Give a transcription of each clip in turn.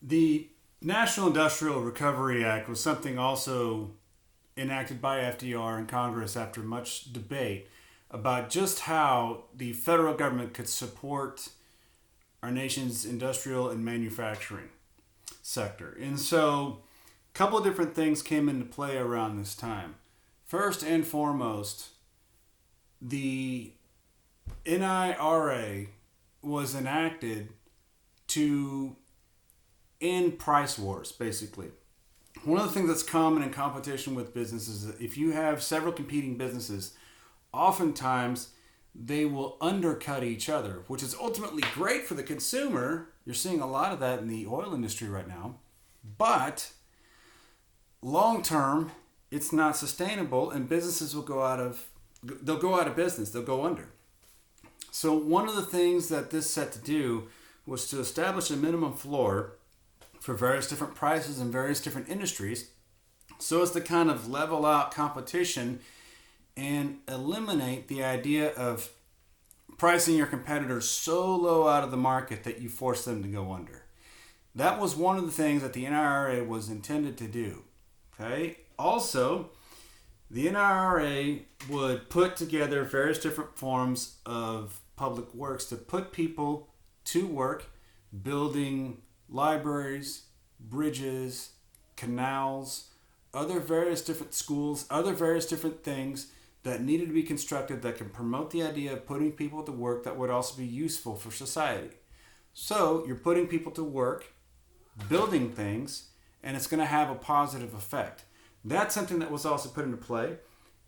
The National Industrial Recovery Act was something also enacted by FDR and Congress after much debate about just how the federal government could support our nation's industrial and manufacturing sector. And so, a couple of different things came into play around this time. First and foremost, the NIRA was enacted to end price wars, basically. One of the things that's common in competition with businesses is that if you have several competing businesses, oftentimes they will undercut each other, which is ultimately great for the consumer. You're seeing a lot of that in the oil industry right now. But long term, it's not sustainable and businesses will they'll go out of business, they'll go under. So one of the things that this set to do was to establish a minimum floor for various different prices in various different industries so as to kind of level out competition and eliminate the idea of pricing your competitors so low out of the market that you force them to go under. That was one of the things that the NRA was intended to do. Okay. Also, the NRA would put together various different forms of public works to put people to work building libraries, bridges, canals, other various different schools, other various different things that needed to be constructed that can promote the idea of putting people to work that would also be useful for society. So you're putting people to work, building things, and it's going to have a positive effect. That's something that was also put into play.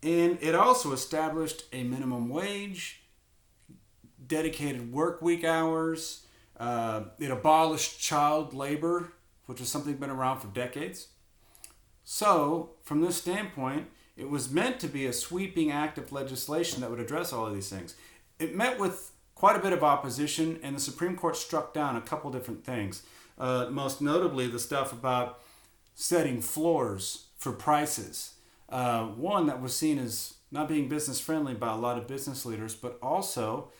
And it also established a minimum wage, dedicated work week hours. It abolished child labor, which is something that's been around for decades. So, from this standpoint, it was meant to be a sweeping act of legislation that would address all of these things. It met with quite a bit of opposition, and the Supreme Court struck down a couple different things. Most notably, the stuff about setting floors for prices. One that was seen as not being business friendly by a lot of business leaders, but also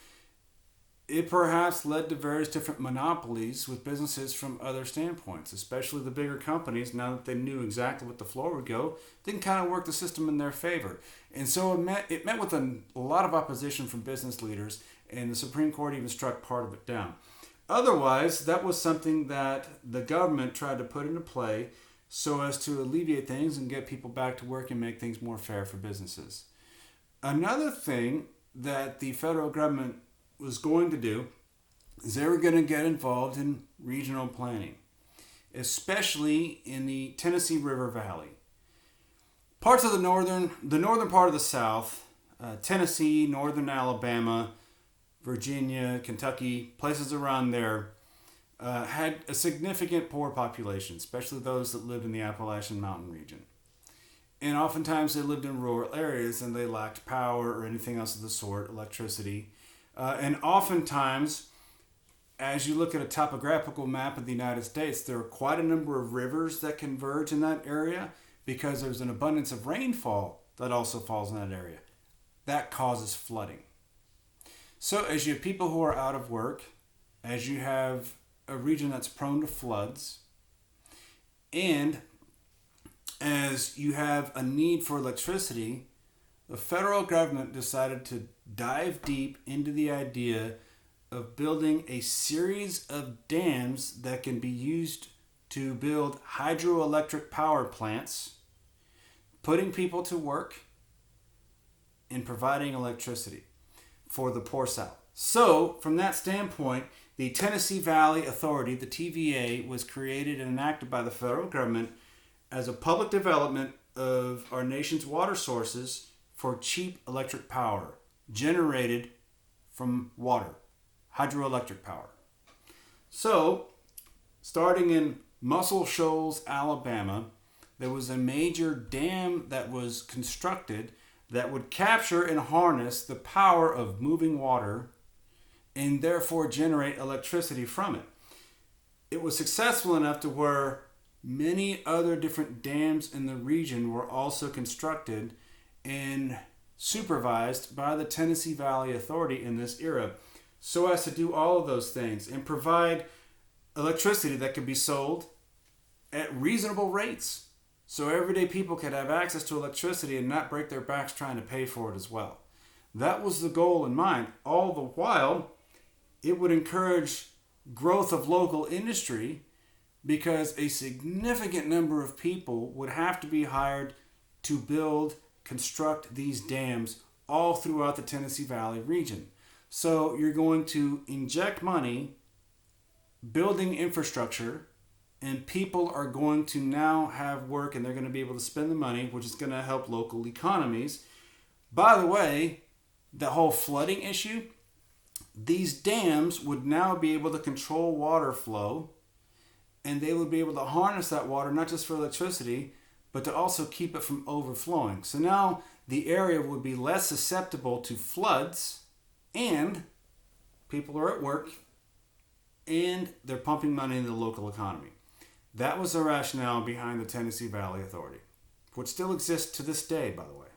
it perhaps led to various different monopolies with businesses from other standpoints, especially the bigger companies. Now that they knew exactly what the floor would go, they can kind of work the system in their favor. And so it met with a lot of opposition from business leaders, and the Supreme Court even struck part of it down. Otherwise, that was something that the government tried to put into play so as to alleviate things and get people back to work and make things more fair for businesses. Another thing that the federal government was going to do is they were going to get involved in regional planning, especially in the Tennessee River Valley. Parts of the northern part of the South, Tennessee, northern Alabama, Virginia, Kentucky, places around there, had a significant poor population, especially those that lived in the Appalachian Mountain region. And oftentimes they lived in rural areas and they lacked power or anything else of the sort, electricity. And oftentimes, as you look at a topographical map of the United States, there are quite a number of rivers that converge in that area because there's an abundance of rainfall that also falls in that area. That causes flooding. So as you have people who are out of work, as you have a region that's prone to floods, and as you have a need for electricity, the federal government decided to dive deep into the idea of building a series of dams that can be used to build hydroelectric power plants, putting people to work, and providing electricity for the poor South. So, from that standpoint, the Tennessee Valley Authority, the TVA, was created and enacted by the federal government as a public development of our nation's water sources for cheap electric power generated from water, hydroelectric power. So, starting in Muscle Shoals, Alabama, there was a major dam that was constructed that would capture and harness the power of moving water and therefore generate electricity from it. It was successful enough to where many other different dams in the region were also constructed and supervised by the Tennessee Valley Authority in this era, so as to do all of those things and provide electricity that could be sold at reasonable rates. So everyday people could have access to electricity and not break their backs trying to pay for it as well. That was the goal in mind. All the while, it would encourage growth of local industry because a significant number of people would have to be hired to construct these dams all throughout the Tennessee Valley region. So you're going to inject money, building infrastructure, and people are going to now have work and they're going to be able to spend the money, which is going to help local economies. By the way, the whole flooding issue, these dams would now be able to control water flow, and they would be able to harness that water not just for electricity, but to also keep it from overflowing. So now the area would be less susceptible to floods, and people are at work, and they're pumping money into the local economy. That was the rationale behind the Tennessee Valley Authority, which still exists to this day, by the way.